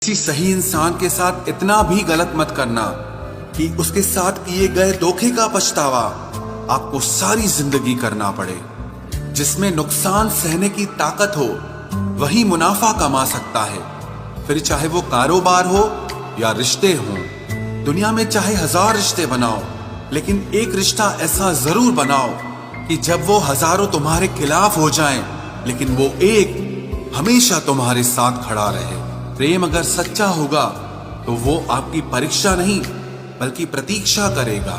किसी सही इंसान के साथ इतना भी गलत मत करना कि उसके साथ किए गए धोखे का पछतावा आपको सारी जिंदगी करना पड़े। जिसमें नुकसान सहने की ताकत हो वही मुनाफा कमा सकता है, फिर चाहे वो कारोबार हो या रिश्ते हों। दुनिया में चाहे 1000 रिश्ते बनाओ, लेकिन एक रिश्ता ऐसा जरूर बनाओ कि जब वो हजारों तुम्हारे खिलाफ हो जाएं, लेकिन वो एक हमेशा तुम्हारे साथ खड़ा रहे। प्रेम अगर सच्चा होगा तो वो आपकी परीक्षा नहीं बल्कि प्रतीक्षा करेगा।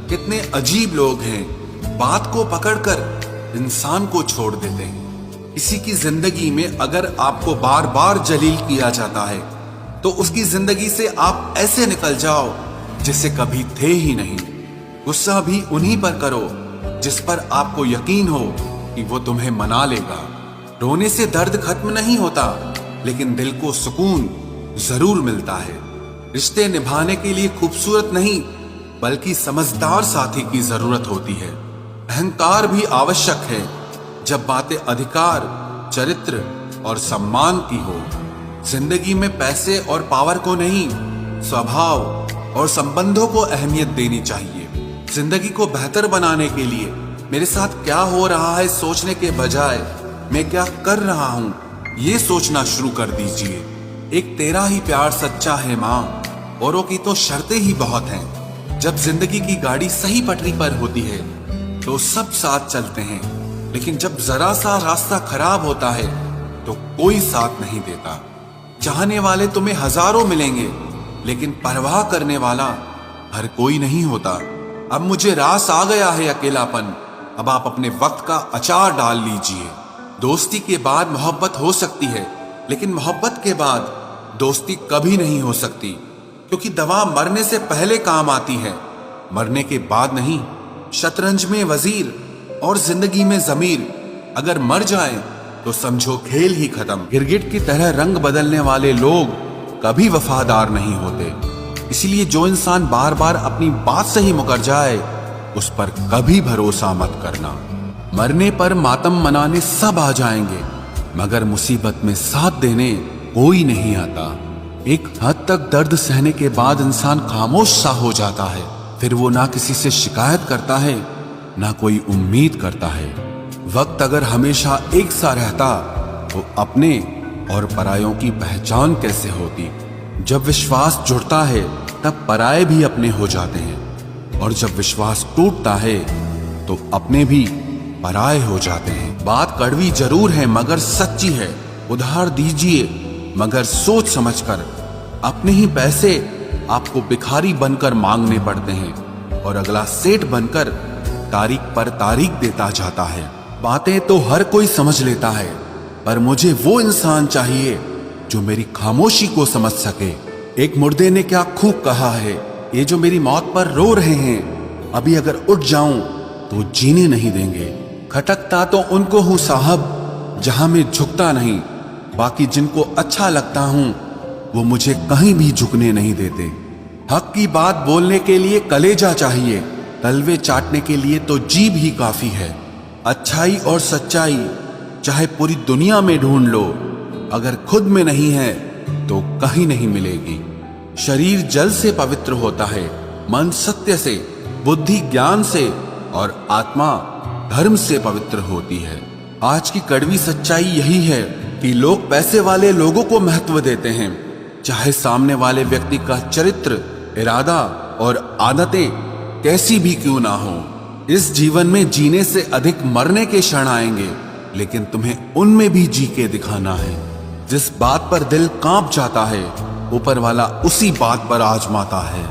कितने अजीब लोग हैं, बात को पकड़कर इंसान को छोड़ देते हैं। किसी की जिंदगी में अगर आपको बार बार जलील किया जाता है तो उसकी जिंदगी से आप ऐसे निकल जाओ जिसे कभी थे ही नहीं। गुस्सा भी उन्हीं पर करो जिस पर आपको यकीन हो कि वो तुम्हें मना लेगा। रोने से दर्द खत्म नहीं होता, लेकिन दिल को सुकून जरूर मिलता है। रिश्ते निभाने के लिए खूबसूरत नहीं बल्कि समझदार साथी की जरूरत होती है। अहंकार भी आवश्यक है जब बातें अधिकार, चरित्र और सम्मान की हो। जिंदगी में पैसे और पावर को नहीं, स्वभाव और संबंधों को अहमियत देनी चाहिए। जिंदगी को बेहतर बनाने के लिए मेरे साथ क्या हो रहा है सोचने के बजाय मैं क्या कर रहा हूं ये सोचना शुरू कर दीजिए। एक तेरा ही प्यार सच्चा है माँ, औरों की तो शर्तें ही बहुत हैं। जब जिंदगी की गाड़ी सही पटरी पर होती है तो सब साथ चलते हैं, लेकिन जब जरा सा रास्ता खराब होता है तो कोई साथ नहीं देता। चाहने वाले तुम्हें हजारों मिलेंगे, लेकिन परवाह करने वाला हर कोई नहीं होता। अब मुझे रास आ गया है अकेलापन, अब आप अपने वक्त का अचार डाल लीजिए। दोस्ती के बाद मोहब्बत हो सकती है, लेकिन मोहब्बत के बाद दोस्ती कभी नहीं हो सकती, क्योंकि दवा मरने से पहले काम आती है, मरने के बाद नहीं। शतरंज में वजीर और जिंदगी में जमीर अगर मर जाए तो समझो खेल ही खत्म। गिरगिट की तरह रंग बदलने वाले लोग कभी वफादार नहीं होते, इसलिए जो इंसान बार बार अपनी बात से ही मुकर जाए उस पर कभी भरोसा मत करना। मरने पर मातम मनाने सब आ जाएंगे, मगर मुसीबत में साथ देने कोई नहीं आता। एक हद तक दर्द सहने के बाद इंसान खामोश सा हो जाता है, फिर वो ना किसी से शिकायत करता है ना कोई उम्मीद करता है। वक्त अगर हमेशा एक सा रहता तो अपने और परायों की पहचान कैसे होती। जब विश्वास जुड़ता है तब पराये भी अपने हो जाते हैं, और जब विश्वास टूटता है तो अपने भी पराये हो जाते हैं। बात कड़वी जरूर है मगर सच्ची है। उधार दीजिए मगर सोच समझकर। अपने ही पैसे आपको भिखारी बनकर मांगने पड़ते हैं, और अगला सेठ बनकर तारीख पर तारीख देता जाता है। बातें तो हर कोई समझ लेता है, पर मुझे वो इंसान चाहिए जो मेरी खामोशी को समझ सके। एक मुर्दे ने क्या खूब कहा है, ये जो मेरी मौत पर रो रहे हैं, अभी अगर उठ जाऊं तो जीने नहीं देंगे। खटकता तो उनको हूं साहब जहां मैं झुकता नहीं, बाकी जिनको अच्छा लगता हूं वो मुझे कहीं भी झुकने नहीं देते। हक की बात बोलने के लिए कलेजा चाहिए, तलवे चाटने के लिए तो जीभ ही काफी है। अच्छाई और सच्चाई चाहे पूरी दुनिया में ढूंढ लो, अगर खुद में नहीं है तो कहीं नहीं मिलेगी। शरीर जल से पवित्र होता है, मन सत्य से, बुद्धि ज्ञान से और आत्मा धर्म से पवित्र होती है। आज की कड़वी सच्चाई यही है कि लोग पैसे वाले लोगों को महत्व देते हैं, चाहे सामने वाले व्यक्ति का चरित्र, इरादा और आदतें कैसी भी क्यों ना हो। इस जीवन में जीने से अधिक मरने के क्षण आएंगे, लेकिन तुम्हें उनमें भी जी के दिखाना है। जिस बात पर दिल कांप जाता है ऊपर वाला उसी बात पर आजमाता है।